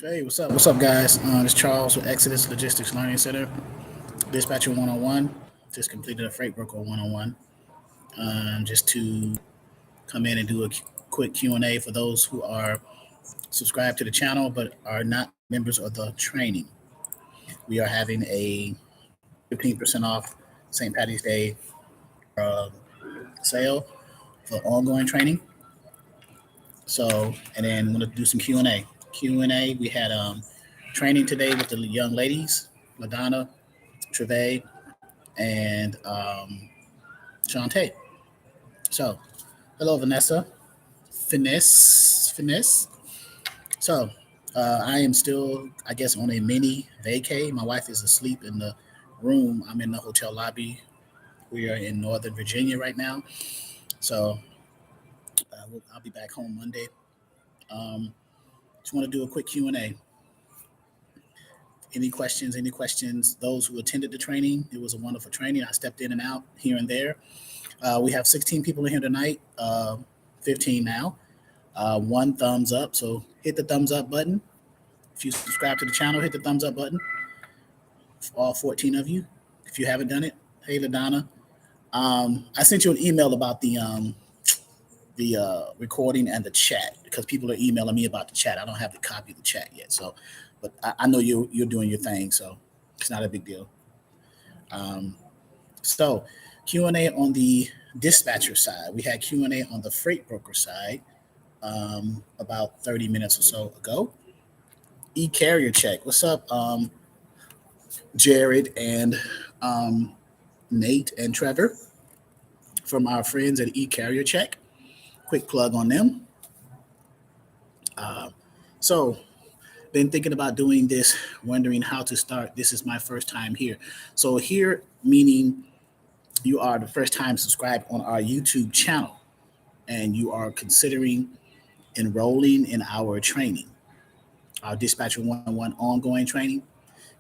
Hey, what's up? What's up, guys? It's Charles with Exodus Logistics Learning Center. Dispatcher 101. Just completed a freight broker 101. Just to come in and do a quick Q&A for those who are subscribed to the channel but are not members of the training. We are having a 15% off St. Patty's Day uh, sale for ongoing training. So, and then I'm going to do some Q&A. Q&A, we had training today with the young ladies, LaDonna, Treve, and Shantae. So, hello, Vanessa. Finesse. So, I am still, I guess, on a mini vacay. My wife is asleep in the room. I'm in the hotel lobby. We are in Northern Virginia right now. So, I'll be back home Monday. Um, just want to do a quick Q&A. Any questions? Any questions? Those who attended the training, it was a wonderful training. I stepped in and out here and there. We have 16 people in here tonight, 15 now. One thumbs up. So hit the thumbs up button. If you subscribe to the channel, hit the thumbs up button. All 14 of you. If you haven't done it, hey, LaDonna. I sent you an email about the recording and the chat because people are emailing me about the chat. I don't have the copy of the chat yet. So, but I know you're doing your thing. So it's not a big deal. So Q&A on the dispatcher side. We had Q&A on the freight broker side about 30 minutes or so ago. E-carrier check. What's up, Jared and Nate and Trevor from our friends at E-carrier check. Quick plug on them. So been thinking about doing this, wondering how to start. This is my first time here. So here, meaning you are the first time subscribed on our YouTube channel and you are considering enrolling in our training, our Dispatcher 101 ongoing training.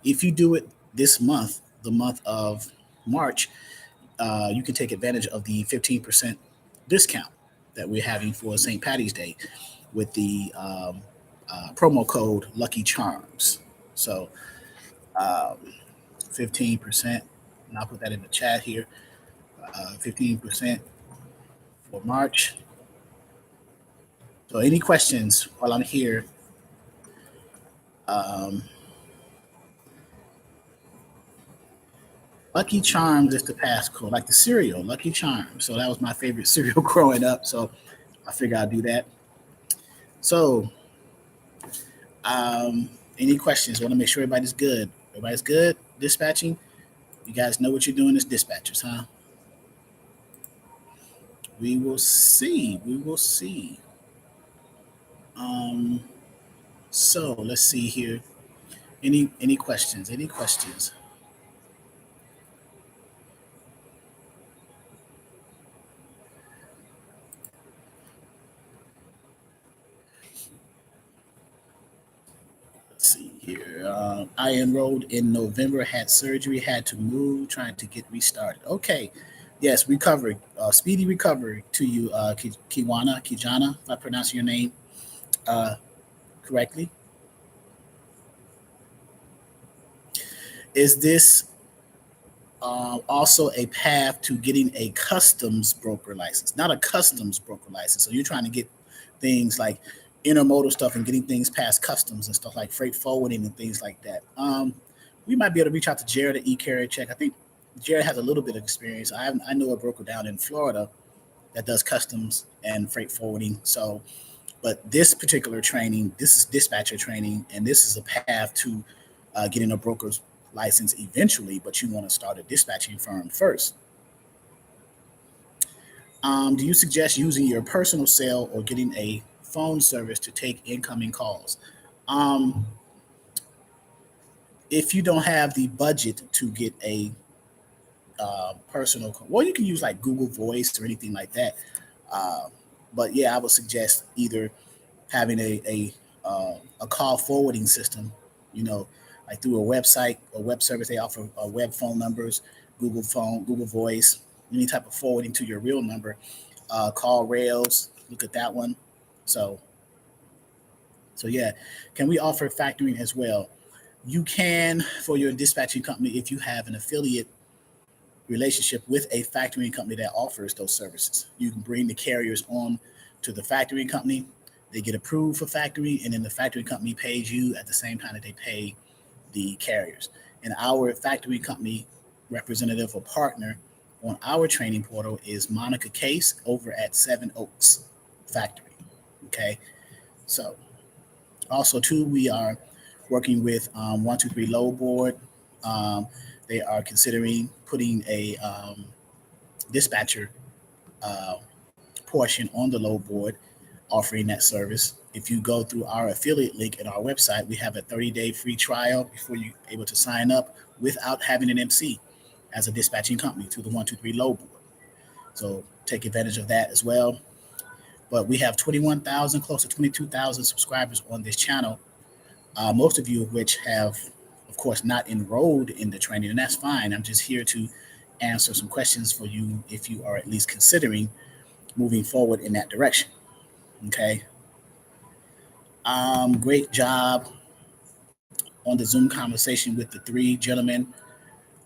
If you do it this month, the month of March, you can take advantage of the 15% discount that we're having for St. Patty's Day with the promo code Lucky Charms. So 15%, and I'll put that in the chat here, 15% for March. So any questions while I'm here? Lucky Charms is the passcode, like the cereal, Lucky Charms. So that was my favorite cereal growing up. So I figured I'd do that. So, any questions? Want to make sure everybody's good. Everybody's good dispatching. You guys know what you're doing as dispatchers, huh? We will see. We will see. So let's see here. Any questions? Any questions? Let's see here. I enrolled in November, had surgery, had to move, trying to get restarted. Okay. Yes, recovery. Speedy recovery to you, Kijana, if I pronounce your name uh, correctly. Is this also a path to getting a customs broker license? Not a customs broker license. So you're trying to get things like intermodal stuff and getting things past customs and stuff like freight forwarding and things like that. We might be able to reach out to Jared at eCarrier Check. I think Jared has a little bit of experience. I know a broker down in Florida that does customs and freight forwarding. So, but this particular training, this is dispatcher training, and this is a path to getting a broker's license eventually, but you want to start a dispatching firm first. Do you suggest using your personal cell or getting a phone service to take incoming calls? Um, if you don't have the budget to get a personal, well, you can use like Google Voice or anything like that. Uh, but yeah, I would suggest either having a call forwarding system, you know, like through a website or web service. They offer web phone numbers, Google Phone, Google Voice, any type of forwarding to your real number. Call Rails, look at that one. So So yeah, can we offer factoring as well? You can for your dispatching company if you have an affiliate relationship with a factoring company that offers those services. You can bring the carriers on to the factoring company. They get approved for factoring, and then the factoring company pays you at the same time that they pay the carriers. And our factoring company representative or partner on our training portal is Monica Case over at Seven Oaks Factory. Okay, so also too, we are working with 123 Load Board. Um, they are considering putting a dispatcher uh, portion on the load board, offering that service. If you go through our affiliate link at our website, we have a 30-day free trial before you're able to sign up without having an MC as a dispatching company to the 123 Load Board. So take advantage of that as well. But we have 21,000, close to 22,000 subscribers on this channel, most of you of which have, of course, not enrolled in the training, and that's fine. I'm just here to answer some questions for you if you are at least considering moving forward in that direction. Okay. Great job on the Zoom conversation with the three gentlemen.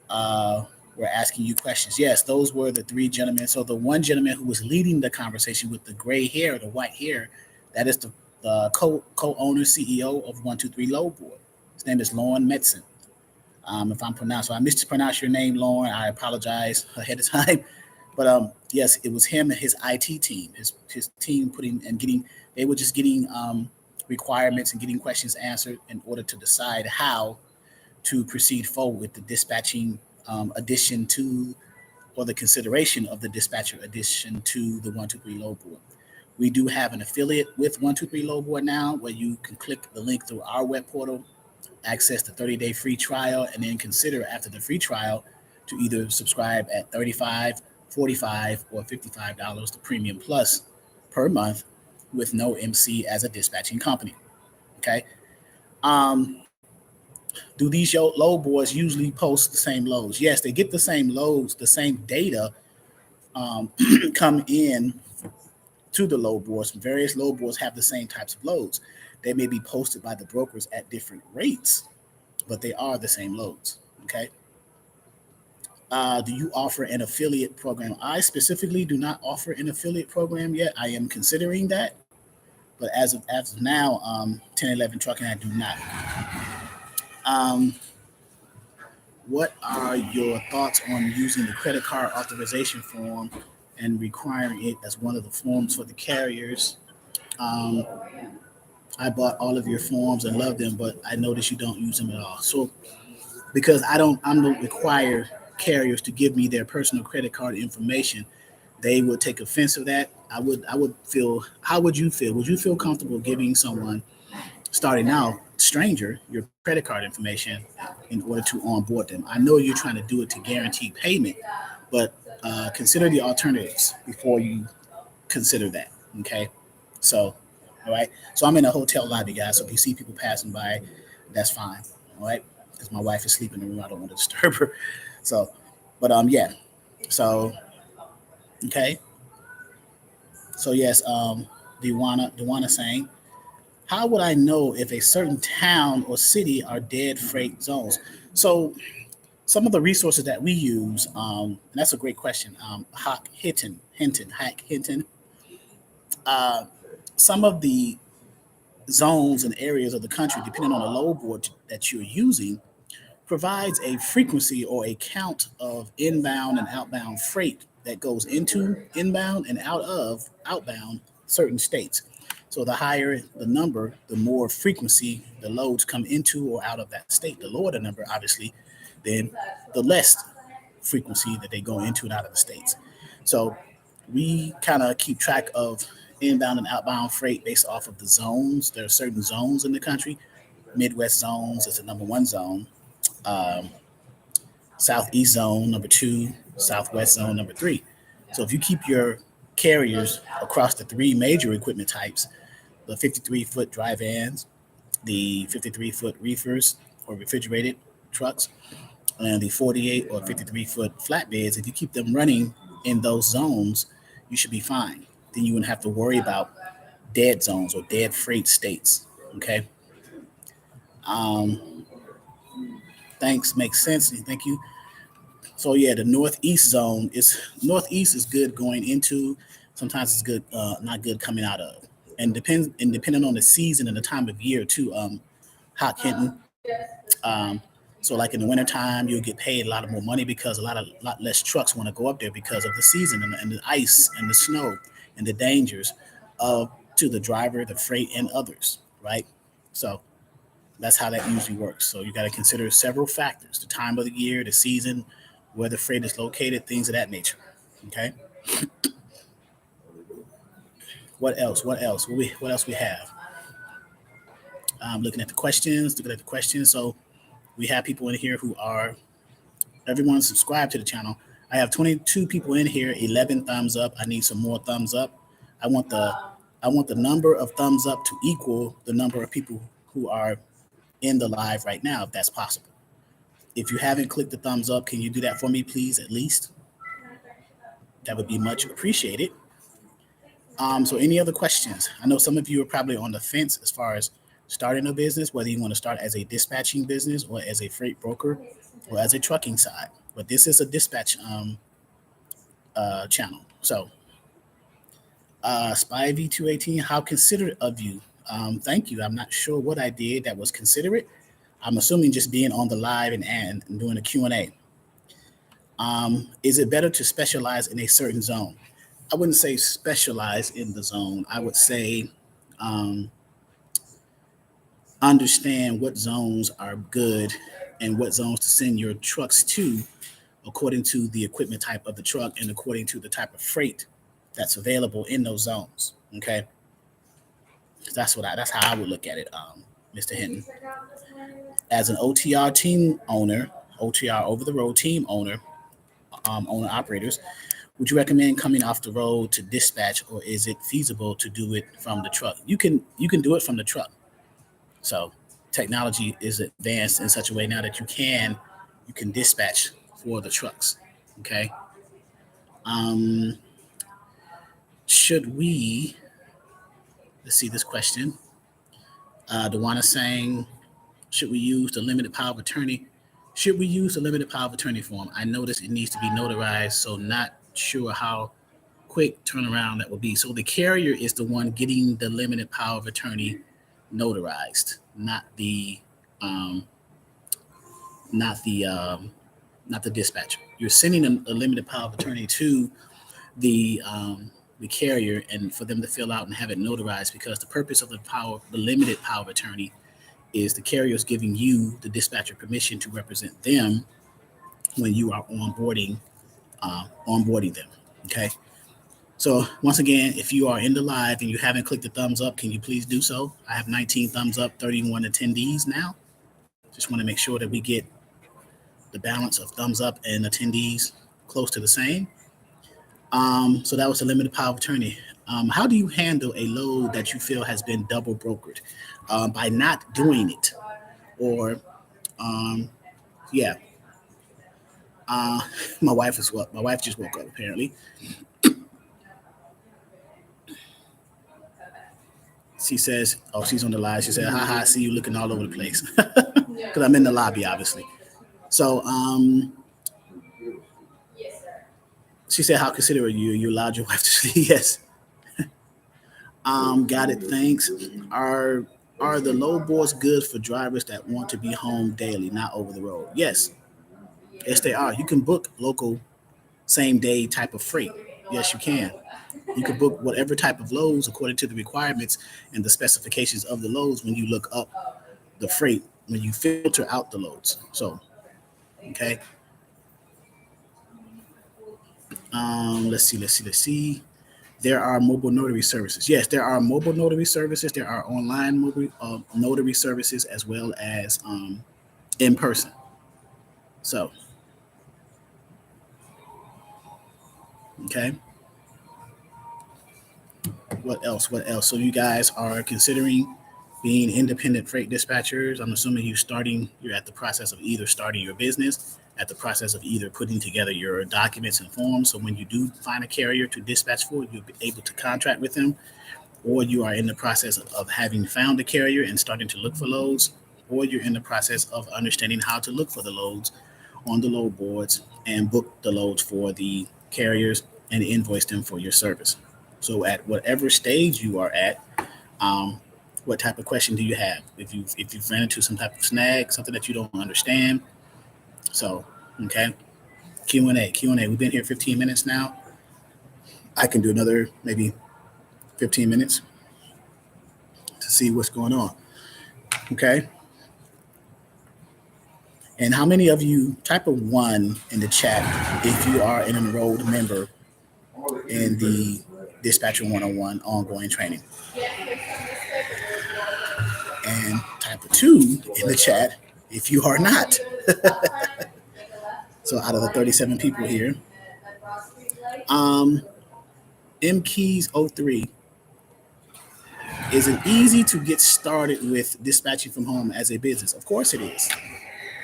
Were asking you questions. Yes, those were the three gentlemen. So the one gentleman who was leading the conversation with the gray hair, the white hair, that is the co-owner, CEO of 123 Load Board. His name is Lauren Metzen. If I'm pronounced, so I mispronounced your name, Lauren. I apologize ahead of time. But yes, it was him and his IT team, his team putting and getting. They were just getting requirements and getting questions answered in order to decide how to proceed forward with the dispatching addition to, or the consideration of the dispatcher addition to the 123 Load Board. We do have an affiliate with 123 Load Board now, where you can click the link through our web portal, access the 30-day free trial, and then consider after the free trial to either subscribe at $35, $45, or $55 to Premium Plus per month with no MC as a dispatching company. Okay. Do these load boards usually post the same loads? Yes, they get the same loads, the same data come in to the load boards. Various load boards have the same types of loads. They may be posted by the brokers at different rates, but they are the same loads. Okay. Do you offer an affiliate program? I specifically do not offer an affiliate program yet. I am considering that, but as of now, 1011 Trucking, I do not. What are your thoughts on using the credit card authorization form and requiring it as one of the forms for the carriers? I bought all of your forms and love them, but I noticed you don't use them at all. So because I don't require carriers to give me their personal credit card information, they would take offense of that. I would feel. How would you feel? Would you feel comfortable giving someone starting out, stranger, your credit card information in order to onboard them? I know you're trying to do it to guarantee payment, but consider the alternatives before you consider that. Okay, so all right. So I'm in a hotel lobby, guys. So if you see people passing by, that's fine. All right, because my wife is sleeping in the room. I don't want to disturb her. So, but yeah. So okay. So yes, Dewana saying, how would I know if a certain town or city are dead freight zones? So some of the resources that we use, and that's a great question. Hack Hinton. Some of the zones and areas of the country, depending on the load board that you're using, provides a frequency or a count of inbound and outbound freight that goes into inbound and out of outbound certain states. So the higher the number, the more frequency the loads come into or out of that state. The lower the number, obviously, then the less frequency that they go into and out of the states. So we kind of keep track of inbound and outbound freight based off of the zones. There are certain zones in the country. Midwest zones is the number one zone. Um, Southeast zone number two, Southwest zone number three. So if you keep your carriers across the three major equipment types, the 53-foot dry vans, the 53-foot reefers or refrigerated trucks, and the 48 or 53-foot flatbeds, if you keep them running in those zones, you should be fine. Then you wouldn't have to worry about dead zones or dead freight states. Okay. Thanks. Makes sense. Thank you. So yeah, the northeast is good going into. Sometimes it's good, not good coming out of, and depending on the season and the time of year too. Hot Kenton. Um, so like in the wintertime, you'll get paid a lot more money because lot less trucks want to go up there because of the season and the ice and the snow and the dangers of to the driver, the freight, and others. Right. So that's how that usually works. So you got to consider several factors: the time of the year, the season, where the freight is located, things of that nature. Okay. What else? What else? What else we have? Looking at the questions. Looking at the questions. So we have people in here who are everyone subscribed to the channel. I have 22 people in here. 11 thumbs up. I need some more thumbs up. I want the I want the number of thumbs up to equal the number of people who are in the live right now, if that's possible. If you haven't clicked the thumbs up, can you do that for me, please? At least that would be much appreciated. So any other questions? I know some of you are probably on the fence as far as starting a business, whether you want to start as a dispatching business or as a freight broker or as a trucking side. But this is a dispatch channel. So Spy V218, how considerate of you. Thank you. I'm not sure what I did that was considerate. I'm assuming just being on the live and doing a Q&A. Is it better to specialize in a certain zone? I wouldn't say specialize in the zone. I would say understand what zones are good and what zones to send your trucks to according to the equipment type of the truck and according to the type of freight that's available in those zones. Okay. That's how I would look at it, Mr. Hinton. As an OTR team owner, OTR over the road team owner, owner operators, would you recommend coming off the road to dispatch, or is it feasible to do it from the truck? You can do it from the truck. So technology is advanced in such a way now that you can dispatch for the trucks. Okay. Should we? Let's see this question. Dewana saying, should we use the limited power of attorney? Should we use the limited power of attorney form? I noticed it needs to be notarized, so not sure how quick turnaround that will be. So the carrier is the one getting the limited power of attorney notarized, not the not the not the dispatcher. You're sending a limited power of attorney to the carrier and for them to fill out and have it notarized, because the purpose of the limited power of attorney is the carrier is giving you, the dispatcher, permission to represent them when you are onboarding them. Okay. So once again, if you are in the live and you haven't clicked the thumbs up, can you please do so? I have 19 thumbs up, 31 attendees now. Just want to make sure that we get the balance of thumbs up and attendees close to the same. So that was a limited power of attorney. How do you handle a load that you feel has been double brokered? By not doing it, or yeah. My wife just woke up apparently. She says, oh, she's on the live. She said, haha, I see you looking all over the place. Because I'm in the lobby, obviously. So she said, how considerate are you? You allowed your wife to sleep? Yes. Got it. Thanks. Are the low boards good for drivers that want to be home daily, not over the road? Yes. Yes, they are. You can book local same day type of freight. Yes, you can. You can book whatever type of loads according to the requirements and the specifications of the loads when you look up the freight, when you filter out the loads. So, okay. Let's see. There are mobile notary services. Yes, there are mobile notary services. There are online mobile notary services as well as in person. So, okay. What else? So you guys are considering being independent freight dispatchers. I'm assuming you're at the process of either starting your business, at the process of either putting together your documents and forms. So when you do find a carrier to dispatch for, you'll be able to contract with them or you are in the process of having found a carrier and starting to look for loads, or you're in the process of understanding how to look for the loads on the load boards and book the loads for the carriers and invoice them for your service. So at whatever stage you are at, um, what type of question do you have? If you've ran into some type of snag, something that you don't understand. So, okay, Q&A. We've been here 15 minutes now. I can do another maybe 15 minutes to see what's going on. Okay. And how many of you type of one in the chat if you are an enrolled member in the Dispatcher 101 ongoing training? And type of two in the chat if you are not. So out of the 37 people here, Emcee 03, is it easy to get started with dispatching from home as a business? Of course it is.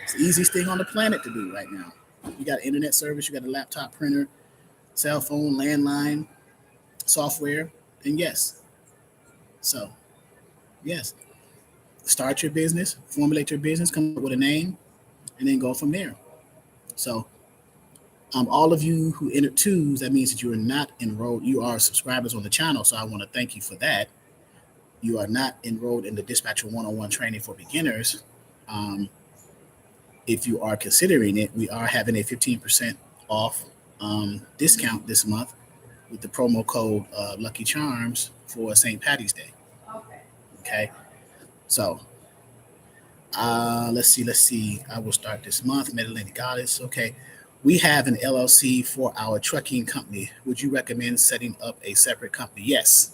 It's the easiest thing on the planet to do right now. You got internet service, you got a laptop, printer, cell phone, landline, software, and yes. So, yes, start your business, formulate your business, come up with a name, and then go from there. So, all of you who entered twos, that means that you are not enrolled. You are subscribers on the channel, so I want to thank you for that. You are not enrolled in the Dispatcher 101 training for beginners. Um, if you are considering it, we are having a 15% off discount this month with the promo code Lucky Charms for St. Patty's Day. Okay. So let's see. I will start this month. Mid-Atlantic Goddess. Okay. We have an LLC for our trucking company. Would you recommend setting up a separate company? Yes.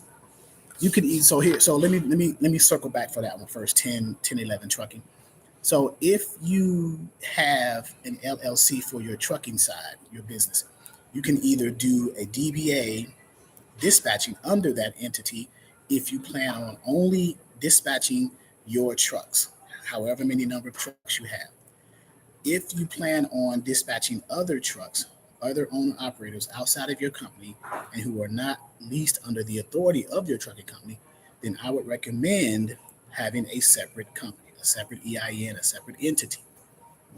You could eat. So let me circle back for that one first. 10, 11 trucking. So if you have an LLC for your trucking side, your business, you can either do a DBA dispatching under that entity if you plan on only dispatching your trucks, however many number of trucks you have. If you plan on dispatching other trucks, other owner operators outside of your company and who are not leased under the authority of your trucking company, then I would recommend having a separate company, a separate EIN, a separate entity.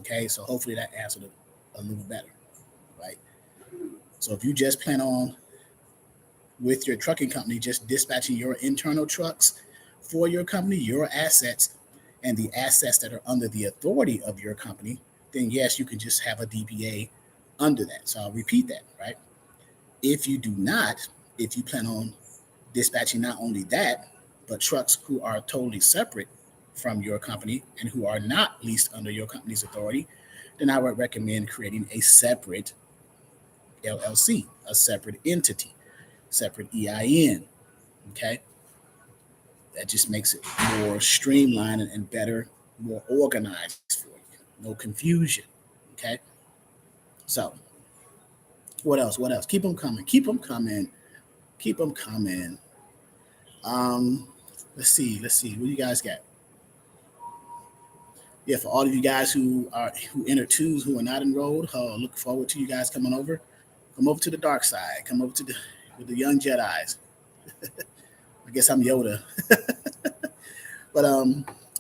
Okay, so hopefully that answered it a little better, right? So if you just plan on with your trucking company just dispatching your internal trucks for your company, your assets, and the assets that are under the authority of your company, then yes, you can just have a DBA under that. So I'll repeat that, right? If you do not, if you plan on dispatching not only that, but trucks who are totally separate from your company and who are not leased under your company's authority, then I would recommend creating a separate LLC, a separate entity, separate EIN. Okay. That just makes it more streamlined and better, more organized for you. No confusion. Okay. So what else? What else? Keep them coming. Keep them coming. Keep them coming. Um, let's see. What do you guys got? Yeah, for all of you guys who enter twos who are not enrolled, look forward to you guys coming over. Come over to the dark side. Come over to the young Jedi's. I guess I'm Yoda. But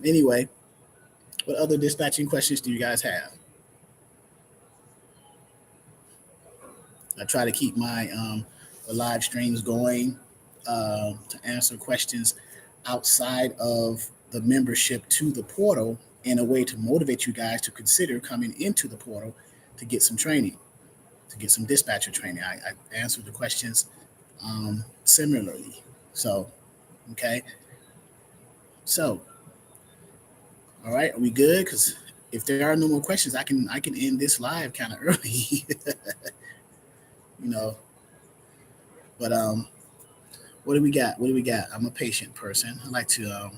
anyway, what other dispatching questions do you guys have? I try to keep my the live streams going to answer questions outside of the membership to the portal in a way to motivate you guys to consider coming into the portal to get some training, to get some dispatcher training. I answer the questions similarly. So, okay. So, all right, are we good? Because if there are no more questions, I can end this live kind of early, you know. But what do we got? What do we got? I'm a patient person. I like to.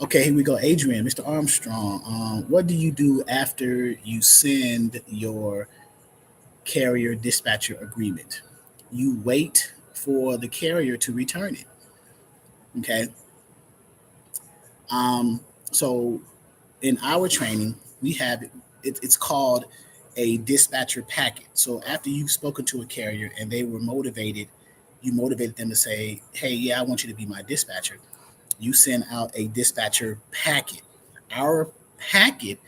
Okay, here we go. Adrian, Mr. Armstrong. What do you do after you send your carrier dispatcher agreement? You wait for the carrier to return it. Okay. So in our training, we have it's called a dispatcher packet. So after you've spoken to a carrier and they were motivated, you motivated them to say, hey, yeah, I want you to be my dispatcher. You send out a dispatcher packet. Our packet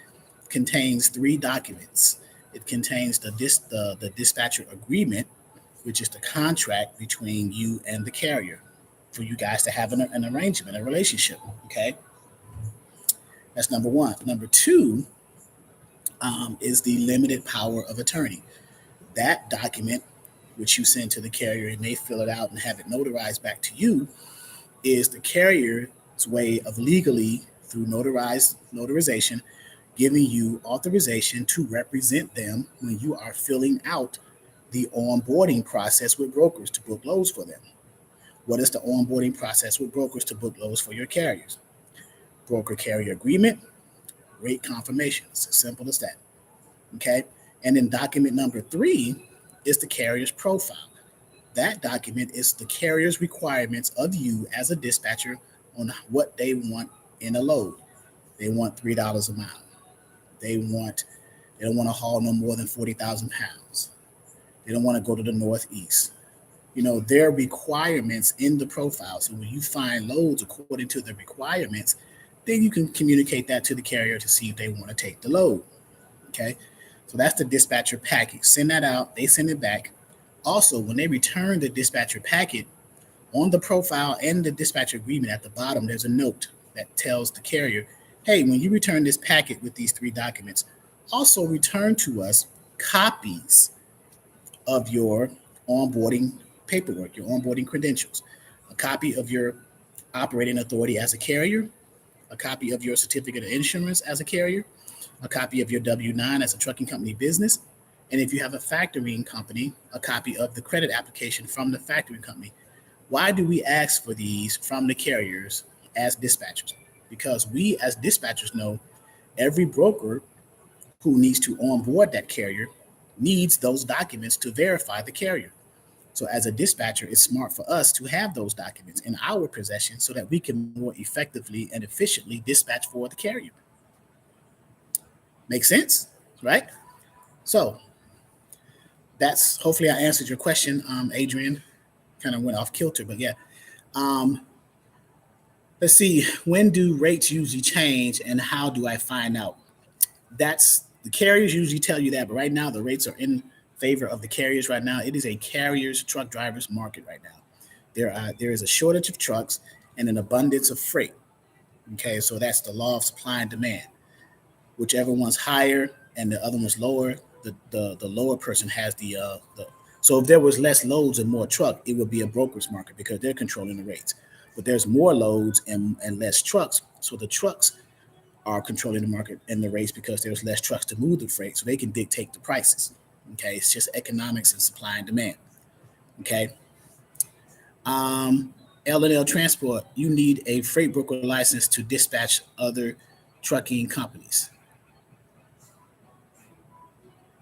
contains 3 documents. It contains the dispatcher agreement, which is the contract between you and the carrier for you guys to have an arrangement, a relationship. Okay, that's number one. Number two is the limited power of attorney. That document, which you send to the carrier and they fill it out and have it notarized back to you, is the carrier's way of legally, through notarization, giving you authorization to represent them when you are filling out the onboarding process with brokers to book loads for them. What is the onboarding process with brokers to book loads for your carriers? Broker carrier agreement, rate confirmation. It's as simple as that. Okay. And then document number 3 is the carrier's profile. That document is the carrier's requirements of you as a dispatcher on what they want in a load. They want $3 a mile. They don't want to haul no more than 40,000 pounds. They don't want to go to the Northeast. Their requirements in the profile. So when you find loads according to the requirements, then you can communicate that to the carrier to see if they want to take the load. Okay. So that's the dispatcher packet. Send that out. They send it back. Also, when they return the dispatcher packet, on the profile and the dispatcher agreement at the bottom, there's a note that tells the carrier, hey, when you return this packet with these 3 documents, also return to us copies of your onboarding paperwork, your onboarding credentials, a copy of your operating authority as a carrier, a copy of your certificate of insurance as a carrier, a copy of your W-9 as a trucking company business, and if you have a factoring company, a copy of the credit application from the factoring company. Why do we ask for these from the carriers as dispatchers? Because we as dispatchers know every broker who needs to onboard that carrier needs those documents to verify the carrier. So as a dispatcher, it's smart for us to have those documents in our possession so that we can more effectively and efficiently dispatch for the carrier. Make sense, right? So that's, hopefully I answered your question, Adrian. Kind of went off kilter, but yeah. Let's see, when do rates usually change and how do I find out? That's, the carriers usually tell you that, but right now the rates are in favor of the carriers right now. It is a carriers, truck drivers market right now. There is a shortage of trucks and an abundance of freight. Okay, so that's the law of supply and demand. Whichever one's higher and the other one's lower, the lower person has the so if there was less loads and more truck, it would be a broker's market because they're controlling the rates. But there's more loads and less trucks, so the trucks are controlling the market and the rates because there's less trucks to move the freight, so they can dictate the prices. Okay, it's just economics and supply and demand. Okay. L&L Transport, you need a freight broker license to dispatch other trucking companies.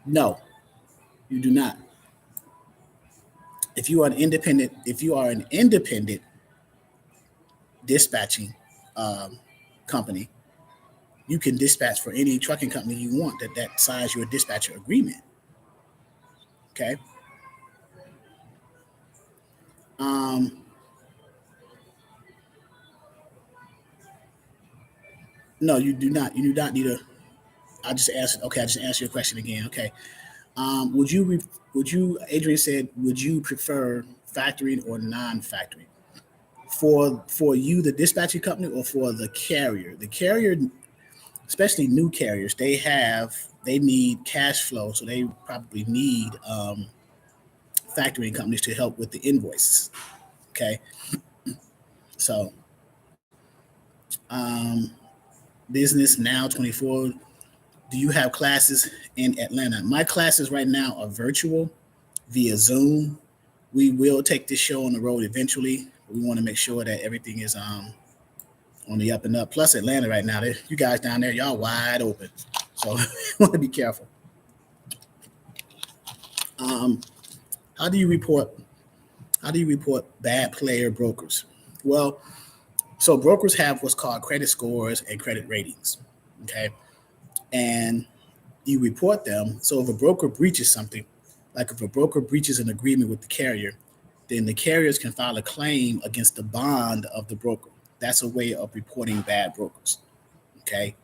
No, you do not. If you are an independent dispatching company, you can dispatch for any trucking company you want that signs your dispatcher agreement. Okay. No, you do not. You do not need a. I just answered. Okay, I just answered your question again. Okay. Would you? Adrian said, would you prefer factoring or non-factoring? For you, the dispatching company, or for the carrier? The carrier, especially new carriers, they need cash flow, so they probably need factoring companies to help with the invoices. Okay, so Business Now 24. Do you have classes in Atlanta? My classes right now are virtual via Zoom. We will take this show on the road eventually. We want to make sure that everything is on the up and up. Plus Atlanta right now, you guys down there, y'all wide open. So want to be careful. How do you report bad player brokers? Well, so brokers have what's called credit scores and credit ratings. Okay. And you report them. So if a broker breaches something, like if a broker breaches an agreement with the carrier, then the carriers can file a claim against the bond of the broker. That's a way of reporting bad brokers. Okay.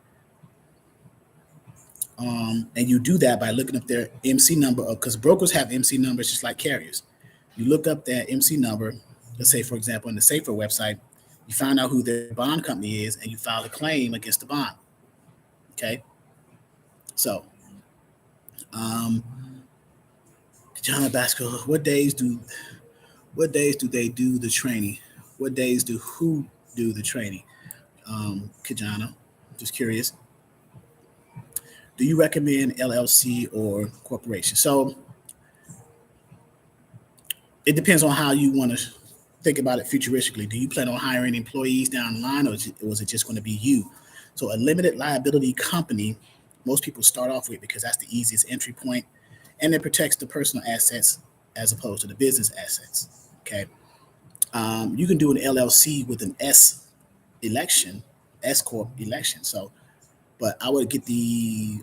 And you do that by looking up their MC number, because brokers have MC numbers just like carriers. You look up that MC number, let's say, for example, in the Safer website, you find out who their bond company is and you file a claim against the bond. Okay. So, um, John Basco, what days do they do the training? What days do who do the training? Kajana, just curious. Do you recommend LLC or corporation? So it depends on how you want to think about it futuristically. Do you plan on hiring employees down the line, or was it just going to be you? So a limited liability company, most people start off with because that's the easiest entry point, and it protects the personal assets as opposed to the business assets. Okay. You can do an LLC with an S corp election. So, but I would get the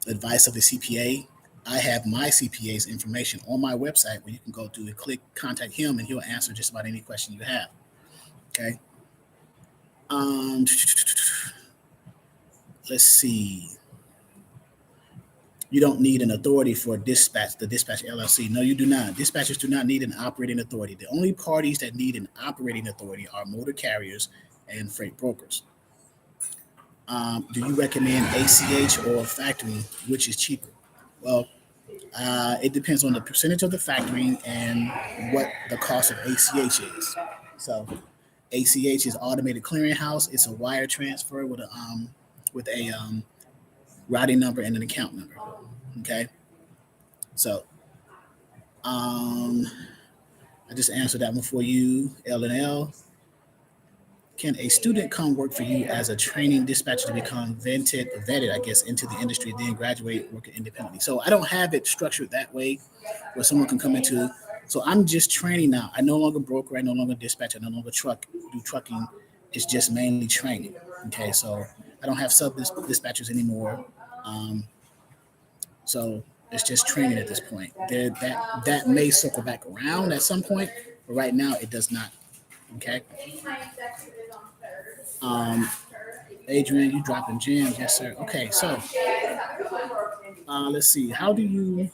advice of a CPA. I have my CPA's information on my website where you can go to and click contact him, and he'll answer just about any question you have. Okay. Um, let's see. You don't need an authority for the dispatch LLC. No, you do not. Dispatchers do not need an operating authority. The only parties that need an operating authority are motor carriers and freight brokers. Do you recommend ACH or factoring, which is cheaper? Well, it depends on the percentage of the factoring and what the cost of ACH is. So, ACH is automated clearinghouse. It's a wire transfer with a routing number and an account number. Okay, so um, I just answered that one for you. L and L. Can a student come work for you as a training dispatcher to become vetted, I guess, into the industry, then graduate working independently? So I don't have it structured that way where someone can come into. So I'm just training now. I no longer broker, I no longer dispatch, I no longer do trucking. It's just mainly training. Okay, so I don't have sub dispatchers anymore. Um, so it's just training at this point. That may circle back around at some point, but right now it does not. Okay. Um, Adrian, you dropping gems, yes sir. Okay, so let's see. How do you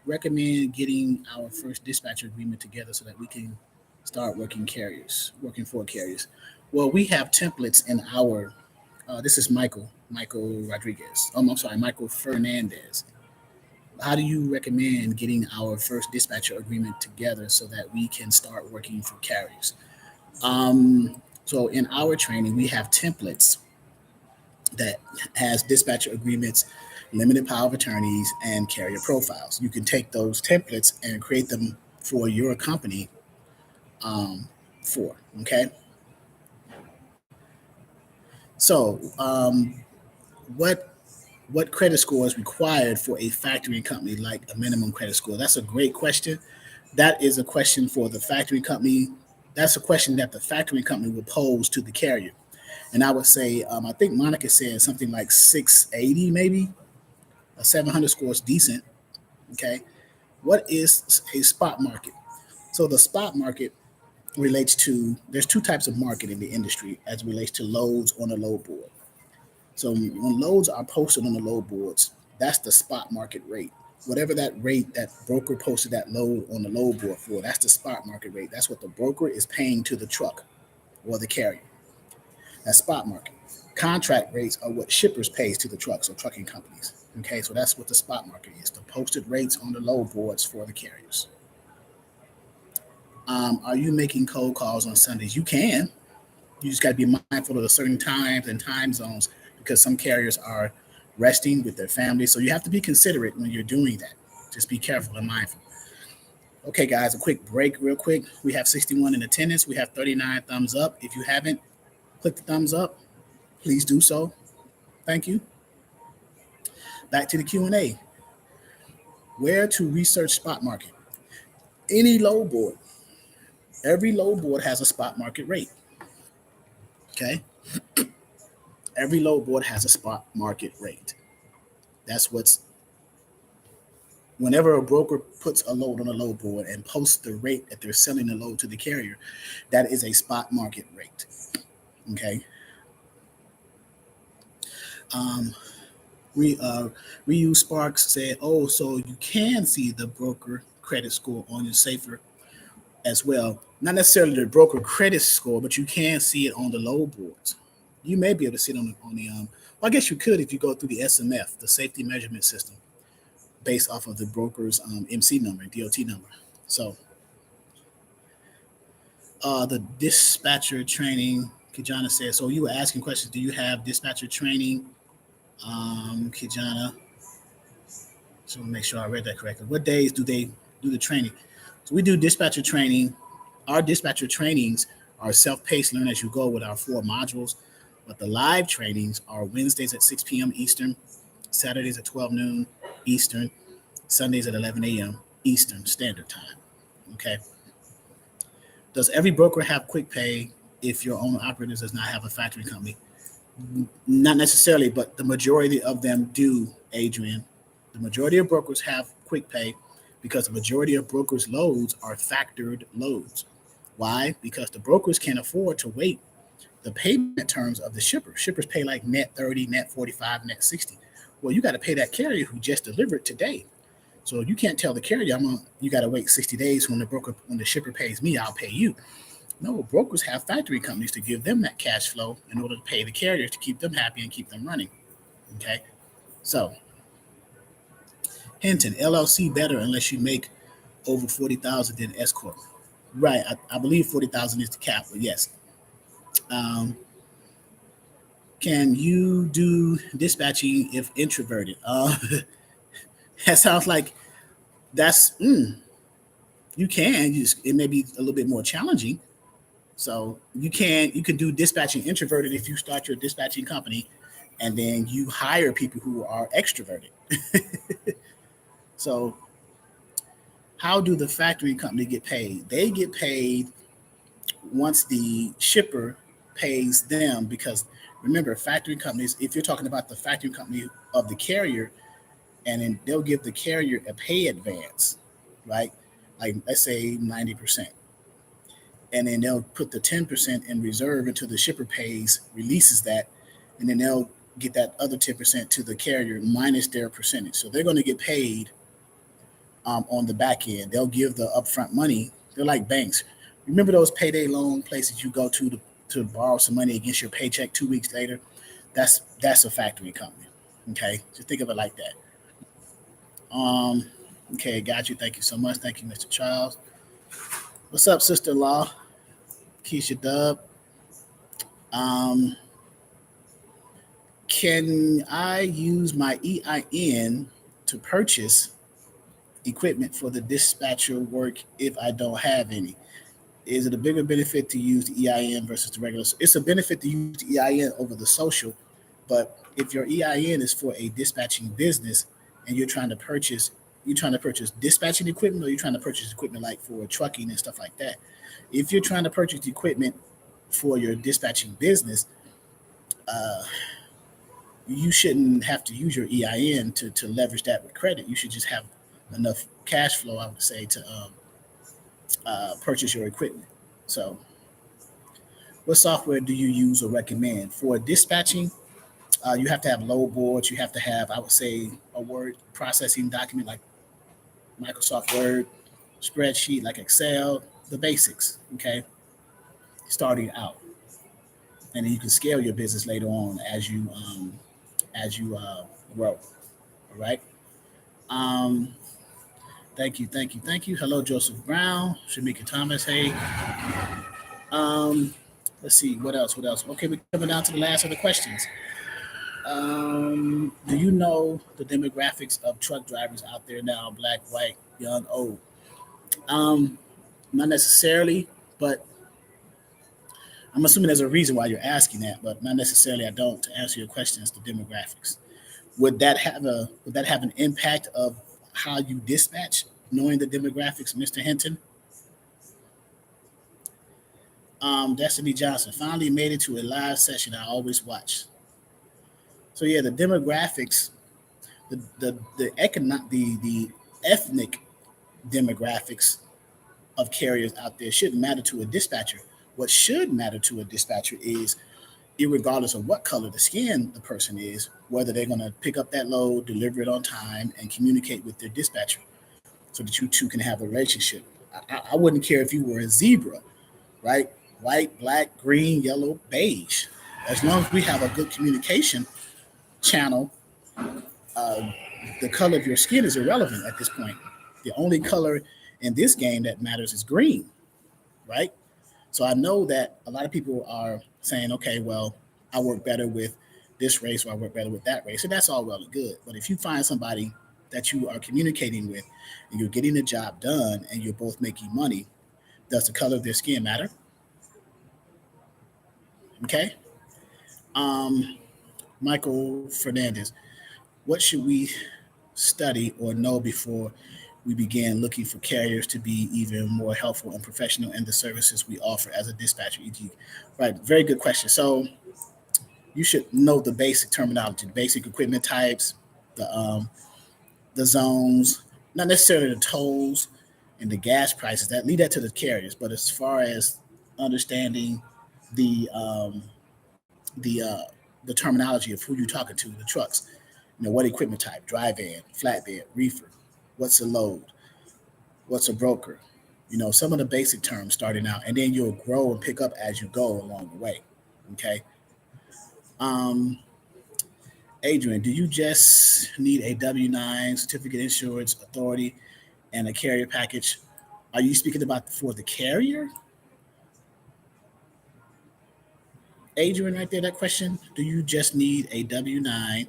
recommend getting our first dispatcher agreement together so that we can start working for carriers? Well, we have templates in our. This is Michael Rodriguez. I'm sorry, Michael Fernandez. How do you recommend getting our first dispatcher agreement together so that we can start working for carriers? So in our training, we have templates that has dispatcher agreements, limited power of attorneys, and carrier profiles. You can take those templates and create them for your company. Um, okay. So what what credit score is required for a factoring company, like a minimum credit score? That's a great question. That is a question for the factoring company. That's a question that the factoring company will pose to the carrier. And I would say, I think Monica said something like 680, maybe a 700 score is decent. Okay. What is a spot market? So the spot market relates to, there's two types of market in the industry as it relates to loads on a load board. So when loads are posted on the load boards, that's the spot market rate. Whatever that rate that broker posted that load on the load board for, that's the spot market rate. That's what the broker is paying to the truck or the carrier. That's spot market. Contract rates are what shippers pays to the trucks or trucking companies. Okay, so that's what the spot market is. The posted rates on the load boards for the carriers. Are you making cold calls on Sundays? You can. You just got to be mindful of the certain times and time zones because some carriers are resting with their families. So you have to be considerate when you're doing that. Just be careful and mindful. Okay, guys, a quick break, real quick. We have 61 in attendance. We have 39 thumbs up. If you haven't clicked the thumbs up, please do so. Thank you. Back to the Q&A. Where to research spot market? Any load board. Every load board has a spot market rate. Okay. Every load board has a spot market rate. That's what's whenever a broker puts a load on a load board and posts the rate that they're selling the load to the carrier, that is a spot market rate. Okay. Um, Reuse Sparks said, "Oh, so you can see the broker credit score on your safer as well. Not necessarily the broker credit score, but you can see it on the load boards. You may be able to see it on the well, I guess you could if you go through the SMF, the safety measurement system, based off of the broker's MC number, DOT number. So the dispatcher training, Kijana said. So you were asking questions. Do you have dispatcher training, Kijana? So make sure I read that correctly. What days do they do the training? So we do dispatcher training. Our dispatcher trainings are self-paced, learn as you go with our 4 modules. But the live trainings are Wednesdays at 6 p.m. Eastern, Saturdays at 12 noon Eastern, Sundays at 11 a.m. Eastern Standard Time. Okay. Does every broker have quick pay if your owner operator does not have a factory company? Not necessarily, but the majority of them do, Adrian. The majority of brokers have quick pay because the majority of brokers' loads are factored loads. Why? Because the brokers can't afford to wait the payment terms of the shipper. Shippers pay like net 30, net 45, net 60. Well, you got to pay that carrier who just delivered today. So you can't tell the carrier, you got to wait 60 days when the shipper pays me, I'll pay you. No, brokers have factory companies to give them that cash flow in order to pay the carriers to keep them happy and keep them running. Okay. So Hinton, LLC better unless you make over 40,000 than S corp. Right. I believe 40,000 is the cap, but yes. Can you do dispatching if introverted? That sounds like that's you can. It may be a little bit more challenging. So you can do dispatching introverted if you start your dispatching company, and then you hire people who are extroverted. So how do the factory company get paid? They get paid once the shipper pays them because remember factory companies, if you're talking about the factory company of the carrier, and then they'll give the carrier a pay advance, right? Like let's say 90%. And then they'll put the 10% in reserve until the shipper pays, releases that, and then they'll get that other 10% to the carrier minus their percentage. So they're going to get paid on the back end. They'll give the upfront money. They're like banks. Remember those payday loan places you go to borrow some money against your paycheck 2 weeks later? That's a factory company. Okay, just think of it like that. Okay, got you. Thank you so much. Thank you, Mr. Charles. What's up, sister-in-law? Keisha Dub. Um, can I use my EIN to purchase equipment for the dispatcher work if I don't have any? Is it a bigger benefit to use the EIN versus the regular? It's a benefit to use the EIN over the social, but if your EIN is for a dispatching business and you're trying to purchase dispatching equipment, or you're trying to purchase equipment like for trucking and stuff like that. If you're trying to purchase equipment for your dispatching business, uh, you shouldn't have to use your EIN to leverage that with credit. You should just have enough cash flow, I would say, to purchase your equipment. So, what software do you use or recommend for dispatching? You have to have load boards. You have to have, I would say, a word processing document like Microsoft Word, spreadsheet like Excel, the basics. Okay, starting out, and then you can scale your business later on as you grow. All right. Um, Thank you, thank you, thank you. Hello, Joseph Brown, Shamika Thomas. Hey. Um, let's see what else. What else? Okay, we're coming down to the last of the questions. Do you know the demographics of truck drivers out there now? Black, white, young, old. Um, Not necessarily, but I'm assuming there's a reason why you're asking that, but not necessarily. I don't. To answer your questions, the demographics. Would that have an impact of how you dispatch, knowing the demographics, Mr. Hinton? Destiny Johnson finally made it to a live session I always watch. So yeah, the demographics. the ethnic demographics of carriers out there shouldn't matter to a dispatcher. What should matter to a dispatcher is, regardless of what color the skin the person is, whether they're going to pick up that load, deliver it on time, and communicate with their dispatcher so that you two can have a relationship. I wouldn't care if you were a zebra, right? White, black, green, yellow, beige. As long as we have a good communication channel, uh, the color of your skin is irrelevant at this point. The only color in this game that matters is green, right? So I know that a lot of people are saying, okay, well, I work better with this race or I work better with that race. And that's all well and good. But if you find somebody that you are communicating with and you're getting the job done and you're both making money, does the color of their skin matter? Okay. Um, Michael Fernandez, what should we study or know before we begin looking for carriers to be even more helpful and professional in the services we offer as a dispatcher, e.g.? Right, very good question. So you should know the basic terminology, the basic equipment types, the um, the zones, not necessarily the tolls and the gas prices. That leave that to the carriers. But as far as understanding the the uh, the terminology of who you're talking to, the trucks, what equipment type, dry van, flatbed, reefer, what's a load, what's a broker, some of the basic terms starting out, and then you'll grow and pick up as you go along the way. Okay. Um, Adrian, do you just need a W-9 certificate insurance authority and a carrier package? Are you speaking about for the carrier, Adrian? Right there, that question. Do you just need a W-9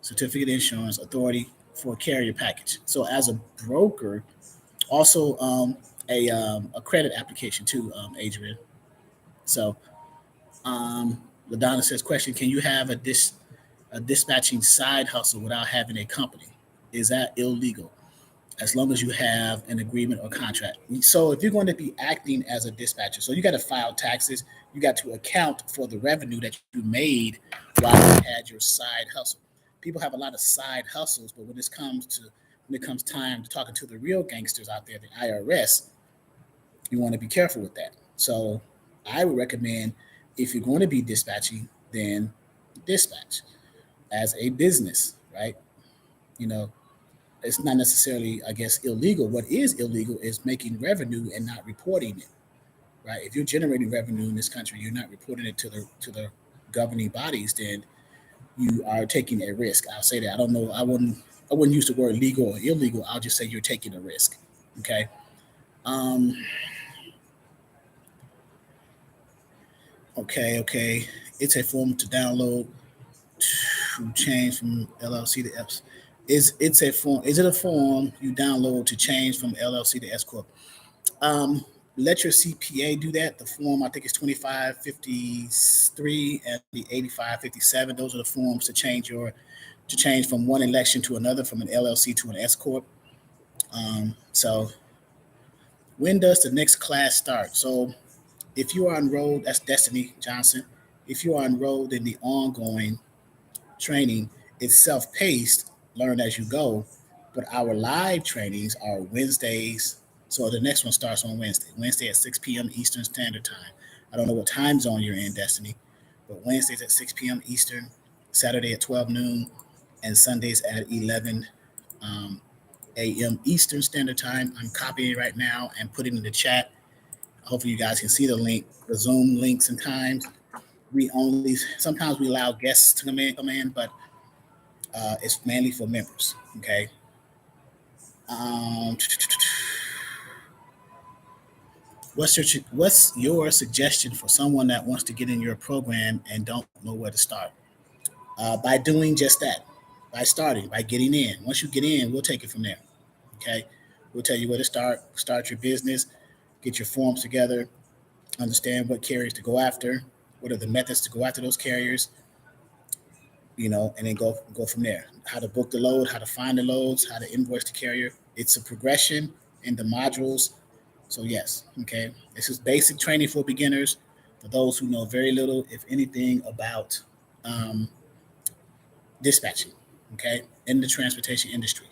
certificate insurance authority for a carrier package? So as a broker, also a credit application too, Adrian. So Ladonna says, question: can you have a dispatching side hustle without having a company? Is that illegal? As long as you have an agreement or contract. So if you're going to be acting as a dispatcher, so you got to file taxes, you got to account for the revenue that you made while you had your side hustle. People have a lot of side hustles, but when it comes time to talking to the real gangsters out there, the IRS, you want to be careful with that. So I would recommend, if you're going to be dispatching, then dispatch as a business, right? You know, it's not necessarily, I guess, illegal. What is illegal is making revenue and not reporting it, right? If you're generating revenue in this country, you're not reporting it to the governing bodies, then you are taking a risk. I'll say that. I don't know. I wouldn't use the word legal or illegal. I'll just say you're taking a risk. Okay. Um. Okay. It's a form to download to change from LLC to S. It's a form? Is it a form you download to change from LLC to S corp? Um, Let your CPA do that. The form, I think, is 2553 and the 8557. Those are the forms to change from one election to another, from an LLC to an S corp. So when does the next class start? So if you are enrolled, that's Destiny Johnson. If you are enrolled in the ongoing training, it's self-paced, learn as you go, but our live trainings are Wednesdays. So the next one starts on Wednesday at 6 p.m. Eastern Standard Time. I don't know what time zone you're in, Destiny, but Wednesdays at 6 p.m. Eastern, Saturday at 12 noon, and Sundays at 11 um, a.m. Eastern Standard Time. I'm copying it right now and putting it in the chat. Hopefully you guys can see the link, the Zoom links and times. We only sometimes we allow guests to come in, but it's mainly for members. Okay. Um, what's your suggestion for someone that wants to get in your program and don't know where to start? By doing just that, by starting, by getting in. Once you get in, we'll take it from there. Okay. We'll tell you where to start your business, get your forms together, understand what carriers to go after, what are the methods to go after those carriers, and then go from there. How to book the load, how to find the loads, how to invoice the carrier. It's a progression in the modules. So yes, okay. This is basic training for beginners, for those who know very little, if anything, about um, dispatching. Okay. in the transportation industry.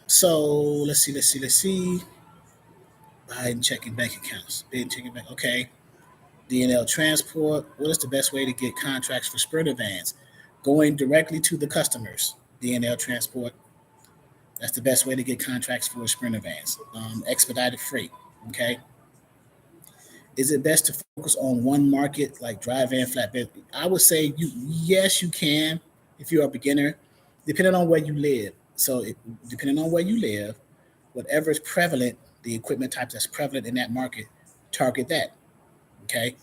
So let's see. Biden checking bank accounts. Biden checking bank. Okay. DNL Transport. What is the best way to get contracts for Sprinter vans? Going directly to the customers. DNL Transport. That's the best way to get contracts for Sprinter vans. Expedited freight. Okay. Is it best to focus on one market like dry van, flatbed? I would say yes, you can if you're a beginner, depending on where you live. So depending on where you live, whatever is prevalent, the equipment type that's prevalent in that market, target that. Okay.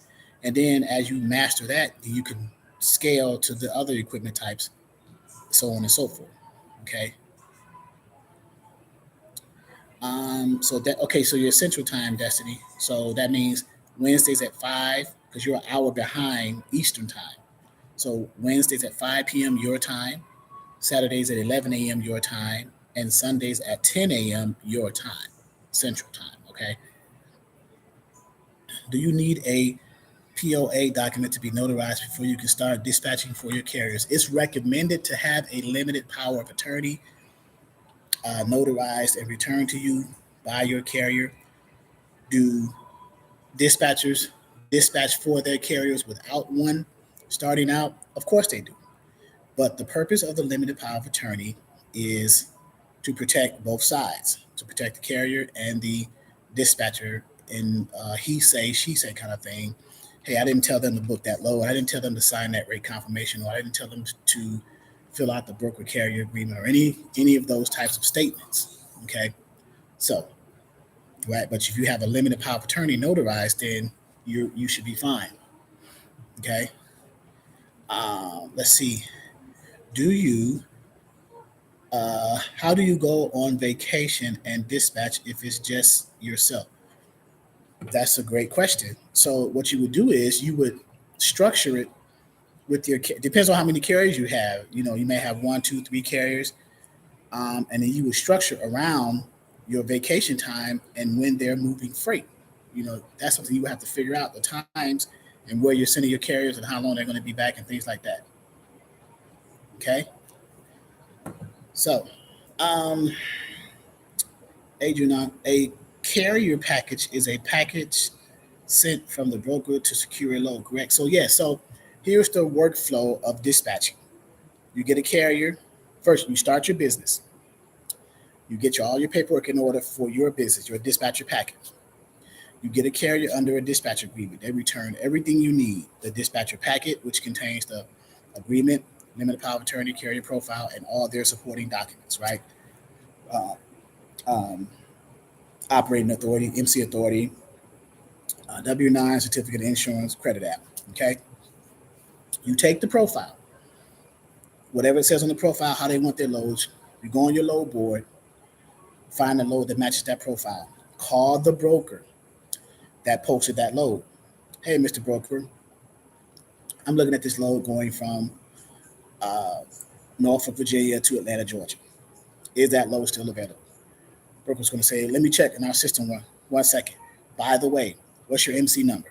And then as you master that, you can scale to the other equipment types, so on and so forth. Okay. So that okay, so your central time, Destiny. So that means Wednesdays at 5, because you're an hour behind Eastern time. So Wednesdays at 5 p.m. your time, Saturdays at 11 a.m. your time, and Sundays at 10 a.m. your time, Central time. Okay. Do you need a POA document to be notarized before you can start dispatching for your carriers? It's recommended to have a limited power of attorney notarized and returned to you by your carrier. Do dispatchers dispatch for their carriers without one starting out? Of course they do. But the purpose of the limited power of attorney is to protect both sides, to protect the carrier and the dispatcher in he say, she say kind of thing. Hey, I didn't tell them to book that load. I didn't tell them to sign that rate confirmation, or I didn't tell them to fill out the broker carrier agreement, or any of those types of statements. Okay, so right, but if you have a limited power of attorney notarized, then you should be fine. Okay, let's see. Do you how do you go on vacation and dispatch if it's just yourself? That's a great question. So what you would do is you would structure it with your depends on how many carriers you have. You know, you may have one, two, three carriers, and then you would structure around your vacation time and when they're moving freight. You know, that's something you would have to figure out the times and where you're sending your carriers and how long they're going to be back and things like that. Okay, so um, Adrian, a carrier package is a package sent from the broker to secure a load, correct? So, yeah, so here's the workflow of dispatching. You get a carrier. First, you start your business. You get all your paperwork in order for your business, your dispatcher package. You get a carrier under a dispatch agreement. They return everything you need. The dispatcher packet, which contains the agreement, limited power of attorney, carrier profile, and all their supporting documents, right? Uh, um, Operating authority, Emcee authority, W-9, certificate of insurance, credit app. Okay. You take the profile, whatever it says on the profile, how they want their loads. You go on your load board, find a load that matches that profile. Call the broker that posted that load. Hey, Mr. Broker, I'm looking at this load going from uh, Norfolk, Virginia to Atlanta, Georgia. Is that load still available? Broker's going to say, let me check in our system 1 second. By the way, what's your Emcee number?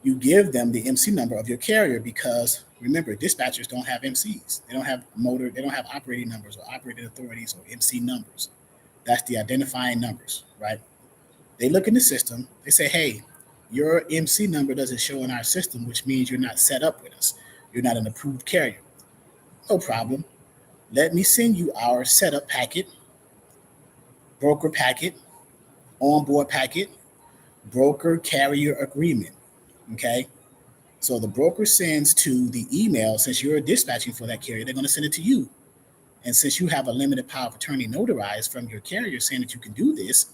You give them the Emcee number of your carrier because remember, dispatchers don't have Emcees. They don't have they don't have operating numbers or operating authorities or Emcee numbers. That's the identifying numbers, right? They look in the system, they say, hey, your Emcee number doesn't show in our system, which means you're not set up with us. You're not an approved carrier. No problem. Let me send you our setup packet, broker packet, onboard packet, broker carrier agreement. Okay. So the broker sends to the email, since you're dispatching for that carrier, they're going to send it to you. And since you have a limited power of attorney notarized from your carrier saying that you can do this,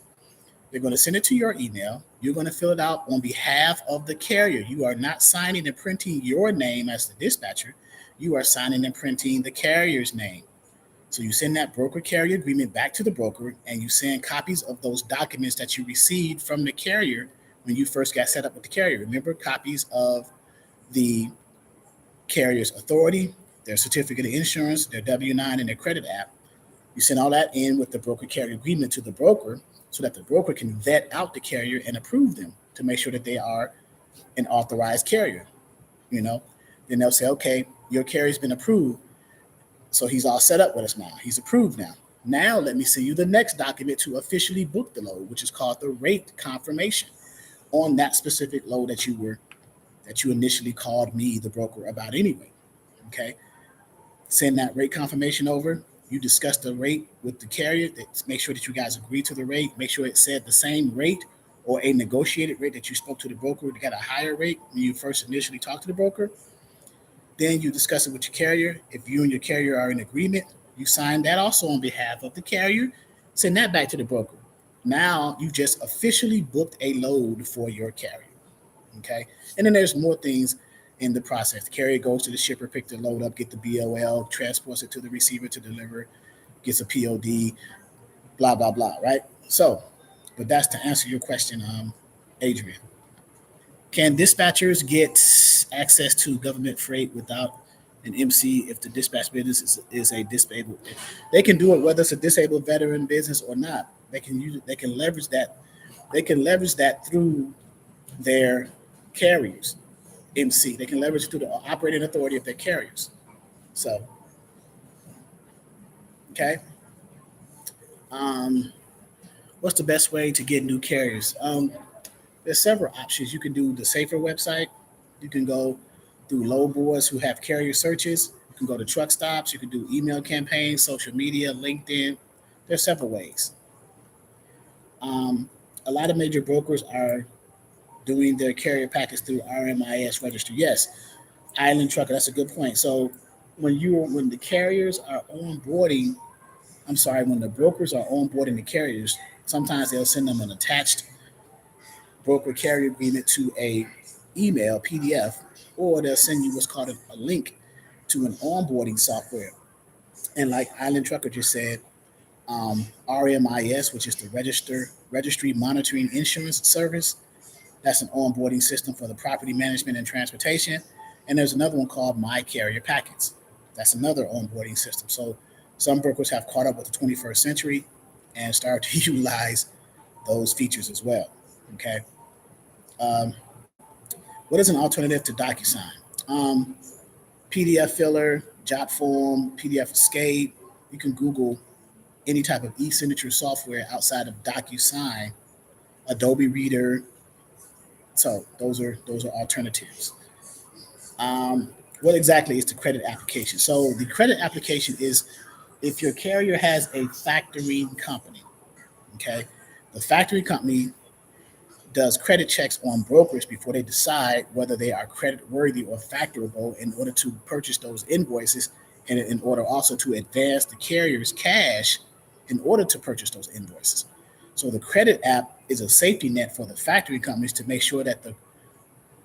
they're going to send it to your email. You're going to fill it out on behalf of the carrier. You are not signing and printing your name as the dispatcher. You are signing and printing the carrier's name. So you send that broker carrier agreement back to the broker, and you send copies of those documents that you received from the carrier when you first got set up with the carrier. Remember, copies of the carrier's authority, their certificate of insurance, their W-9, and their credit app. You send all that in with the broker carrier agreement to the broker so that the broker can vet out the carrier and approve them to make sure that they are an authorized carrier. You know, Then they'll say, okay, your carrier's been approved. So he's all set up with us now. He's approved now. Now let me send you the next document to officially book the load, which is called the rate confirmation on that specific load that you initially called me, the broker, about anyway. Okay. Send that rate confirmation over. You discuss the rate with the carrier. Make sure that you guys agree to the rate. Make sure it said the same rate or a negotiated rate that you spoke to the broker to get a higher rate when you first initially talked to the broker. Then you discuss it with your carrier. If you and your carrier are in agreement, you sign that also on behalf of the carrier. Send that back to the broker. Now you just officially booked a load for your carrier. Okay. And then there's more things in the process. The carrier goes to the shipper, pick the load up, get the BOL, transports it to the receiver to deliver, gets a POD, blah, blah, blah, right? So, but that's to answer your question, Adrian. Can dispatchers get access to government freight without an MC if the dispatch business is a disabled? They can do it whether it's a disabled veteran business or not. They can use it. They can leverage that. They can leverage that through their carriers. MC. They can leverage it through the operating authority of their carriers. So, okay. Um, what's the best way to get new carriers? There's several options. You can do the Safer website. You can go through load boards who have carrier searches. You can go to truck stops. You can do email campaigns, social media, LinkedIn. There's several ways. Um, a lot of major brokers are doing their carrier package through RMIS registry. Yes, Island Trucker. That's a good point. So when the carriers are onboarding, I'm sorry, when the brokers are onboarding the carriers, sometimes they'll send them an attached broker carrier agreement to a email PDF, or they'll send you what's called a link to an onboarding software. And like Island Trucker just said, RMIS, which is the Registry Monitoring Insurance Service, that's an onboarding system for the property management and transportation. And there's another one called My Carrier Packets. That's another onboarding system. So some brokers have caught up with the 21st century and start to utilize those features as well. Okay. Um, what is an alternative to Docusign? Um, PDF filler, jot form, PDF escape. You can Google any type of e-signature software outside of Docusign, Adobe Reader. So those are alternatives. What exactly is the credit application? So the credit application is if your carrier has a factoring company. Okay, the factoring company does credit checks on brokers before they decide whether they are credit worthy or factorable in order to purchase those invoices and in order also to advance the carrier's cash in order to purchase those invoices. So the credit app is a safety net for the factoring companies to make sure that the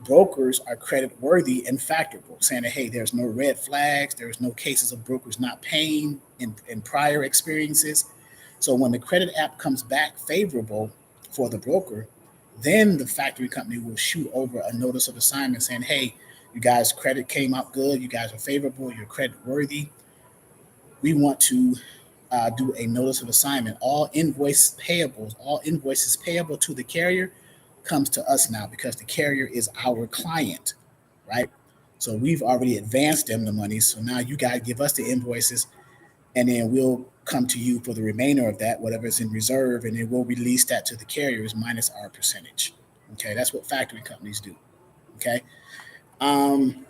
brokers are credit worthy and factorable, saying that, hey, there's no red flags, there's no cases of brokers not paying in prior experiences. So when the credit app comes back favorable for the broker, then the factory company will shoot over a notice of assignment saying, hey, you guys' credit came out good, you guys are favorable, you're credit worthy. We want to do a notice of assignment. All invoices payable to the carrier comes to us now because the carrier is our client, right? So we've already advanced them the money. So now you guys give us the invoices and then we'll come to you for the remainder of that, whatever's in reserve, and then we'll release that to the carriers minus our percentage. Okay, that's what factory companies do. Okay. Um,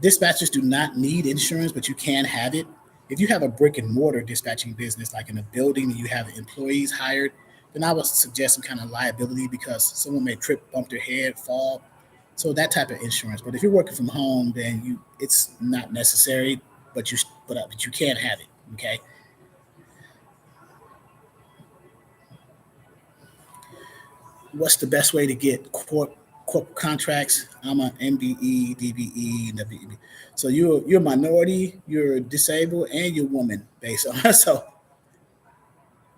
Dispatchers do not need insurance, but you can have it. If you have a brick and mortar dispatching business, like in a building and you have employees hired, then I would suggest some kind of liability because someone may trip, bump their head, fall. So that type of insurance. But if you're working from home, then it's not necessary, but you can have it. Okay. What's the best way to get corp contracts? I'm an MBE, DBE, WEB. So you're a minority, you're disabled, and you're a woman, based on so.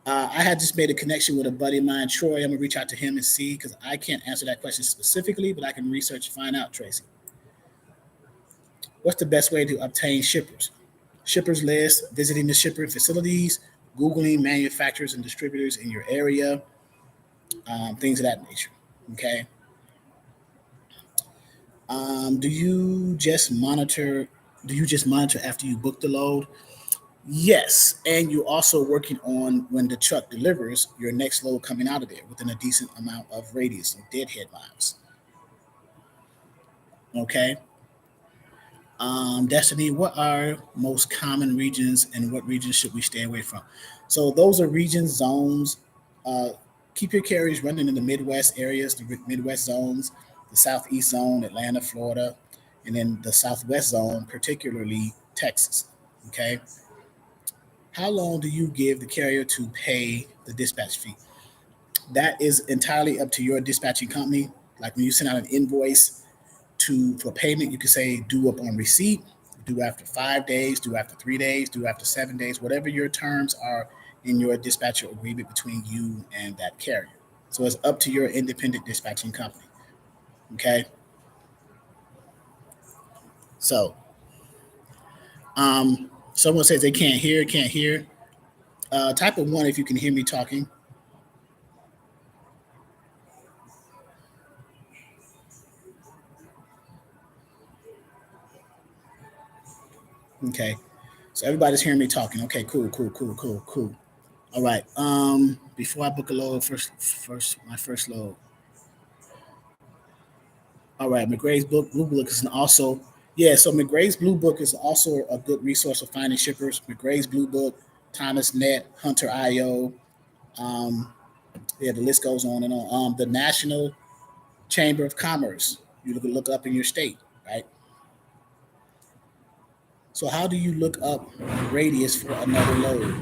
I had just made a connection with a buddy of mine, Troy. I'm gonna reach out to him and see because I can't answer that question specifically, but I can research and find out, Tracy. What's the best way to obtain shippers? Shippers list, visiting the shipper facilities, Googling manufacturers and distributors in your area, things of that nature. Okay. Do you just monitor? Do you just monitor after you book the load? Yes, and you're also working on when the truck delivers your next load coming out of there within a decent amount of radius of deadhead miles. Okay. Destiny, what are most common regions and what regions should we stay away from? So those are regions, zones. Uh, Keep your carriers running in the Midwest areas, the Midwest zones, the Southeast zone, Atlanta, Florida, and then the Southwest zone, particularly Texas. Okay. How long do you give the carrier to pay the dispatch fee? That is entirely up to your dispatching company. Like when you send out an invoice for payment, you can say due up on receipt, due after 5 days, due after 3 days, due after 7 days, whatever your terms are in your dispatcher agreement between you and that carrier. So it's up to your independent dispatching company. Okay. So someone says they can't hear, can't hear. Type of one if you can hear me talking. Okay. So everybody's hearing me talking. Okay, cool, cool, cool, cool, cool. All right. Before I book a load, my first load. All right, McGray's Blue Book is also, yeah. So McGray's Blue Book is also a good resource for finding shippers. McGray's Blue Book, Thomas Net, Hunter IO. Um, yeah, the list goes on and on. The National Chamber of Commerce. You can look up in your state, right? So how do you look up radius for another load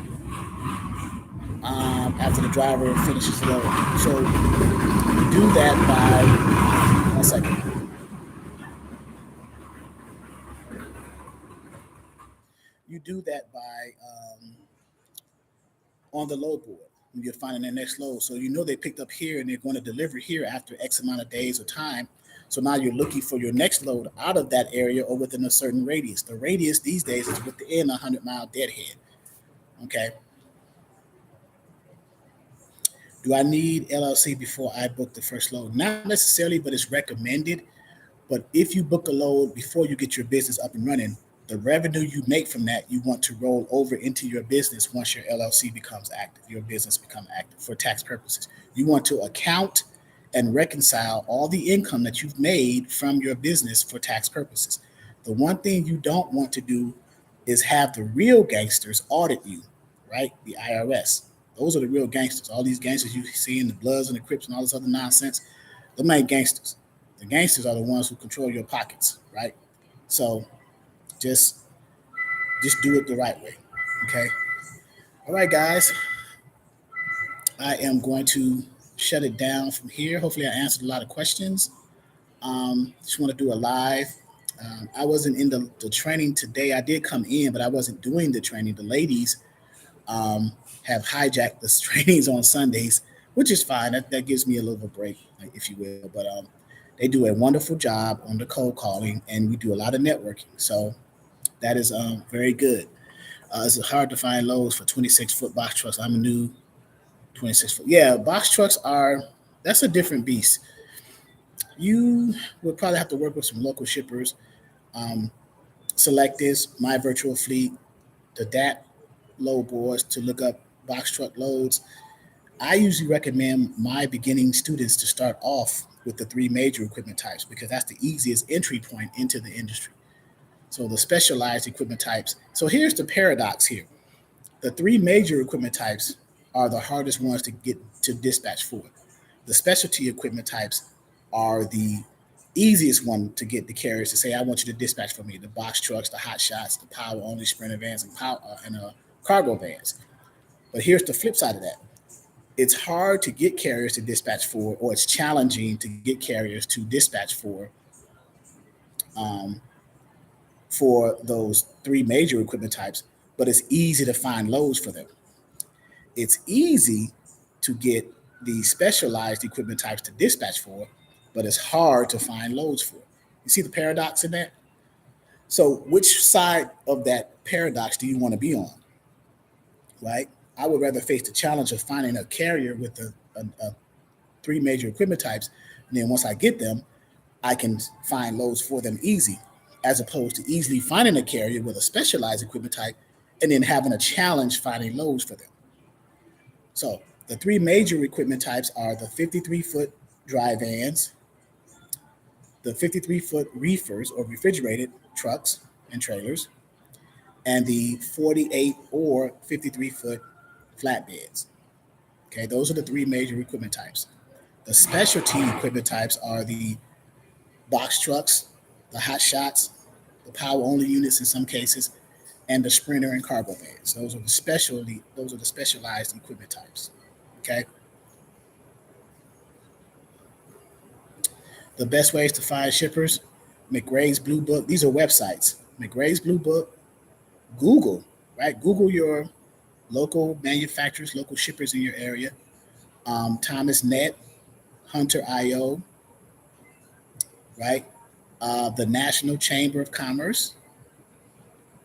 after the driver finishes the load? So you do that by 1 second. You do that by on the load board when you're finding their next load. So you know they picked up here and they're going to deliver here after X amount of days or time. So now you're looking for your next load out of that area or within a certain radius. The radius these days is within a 100-mile deadhead. Okay. Do I need LLC before I book the first load? Not necessarily, but it's recommended. But if you book a load before you get your business up and running, the revenue you make from that you want to roll over into your business once your LLC becomes active, your business becomes active for tax purposes. You want to account and reconcile all the income that you've made from your business for tax purposes. The one thing you don't want to do is have the real gangsters audit you, right? The IRS. Those are the real gangsters. All these gangsters you see in the Bloods and the Crips and all this other nonsense, them ain't gangsters. The gangsters are the ones who control your pockets, right? So just just do it the right way. Okay. All right, guys. I am going to shut it down from here. Hopefully, I answered a lot of questions. Just want to do a live. I wasn't in the training today. I did come in, but I wasn't doing the training. The ladies um, have hijacked the trainings on Sundays, which is fine. That gives me a little break, if you will. But they do a wonderful job on the cold calling, and we do a lot of networking. So that is very good. It's hard to find loads for 26-foot box trucks. I'm a new 26-foot. Yeah, box trucks are, that's a different beast. You would probably have to work with some local shippers. Um, Select this, My Virtual Fleet, the DAT load boards to look up box truck loads. I usually recommend my beginning students to start off with the three major equipment types because that's the easiest entry point into the industry. So the specialized equipment types. So here's the paradox here. The three major equipment types are the hardest ones to get to dispatch for. The specialty equipment types are the easiest one to get the carriers to say, I want you to dispatch for me. The box trucks, the hot shots, the power only sprinter vans, and cargo vans. But here's the flip side of that. It's hard to get carriers to dispatch for, or it's challenging to get carriers to dispatch um, for those three major equipment types, but it's easy to find loads for them. It's easy to get the specialized equipment types to dispatch for, but it's hard to find loads for. You see the paradox in that? So, which side of that paradox do you want to be on? Right? I would rather face the challenge of finding a carrier with a three major equipment types, and then once I get them, I can find loads for them easy, as opposed to easily finding a carrier with a specialized equipment type and then having a challenge finding loads for them. So the three major equipment types are the 53-foot dry vans, the 53-foot reefers or refrigerated trucks and trailers, and the 48 or 53-foot flatbeds. Okay, those are the three major equipment types. The specialty equipment types are the box trucks, the hot shots, the power only units in some cases, and the sprinter and cargo vans. Those are the specialized equipment types. Okay. The best ways to find shippers, McRae's Blue Book. These are websites. McRae's Blue Book, Google, right? Google your local manufacturers, local shippers in your area. Thomas Net, Hunter IO, right? The National Chamber of Commerce.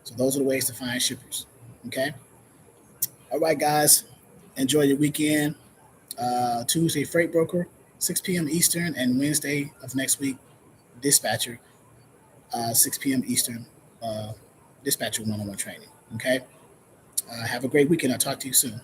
So those are the ways to find shippers. Okay. All right, guys. Enjoy your weekend. Tuesday, Freight Broker, 6 p.m. Eastern, and Wednesday of next week, Dispatcher, 6 p.m. Eastern, uh, Dispatcher one-on-one training. Okay. Have a great weekend. I'll talk to you soon.